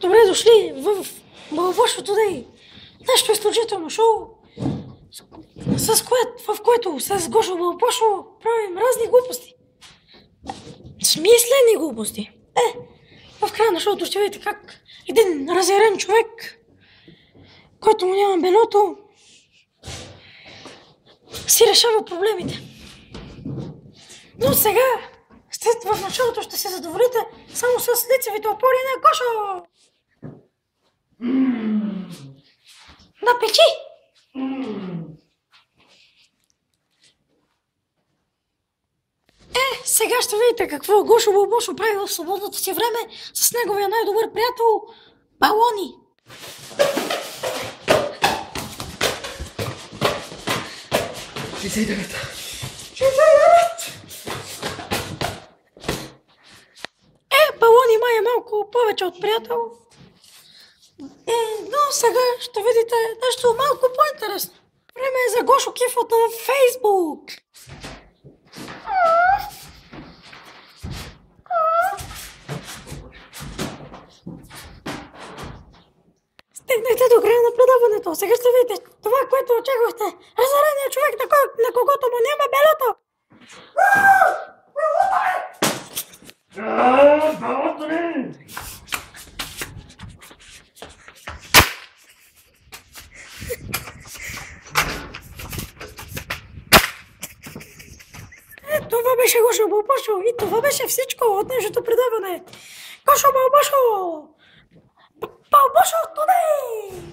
Добре дошли в Балбошо Тудей. Нещо изключително шоу, в което с Гошо Балбошо правим разни глупости. Смислени глупости. В края на шоуто ще видите как един разярен човек, който му няма белото, си решава проблемите. Но сега, в началото ще се задоволите само с лицевите опори на Гошо. Да печи! Сега ще видите какво Гошо Балбошо прави в свободното си време с неговия най-добър приятел Балони. Шестдесет. Балони май е малко повече от приятел. Но сега ще видите нещо малко по-интересно. Време е за Гошо Кифото в Фейсбук. Стигнахте до края на предаването. Сега ще видите това, което очаквахте. Разярения човек, на когото му няма белото. Белото ли? Това беше Гошо Балбошо и това беше всичко от нашето предаване. Гошо Балбошо! Балбошо Тудей!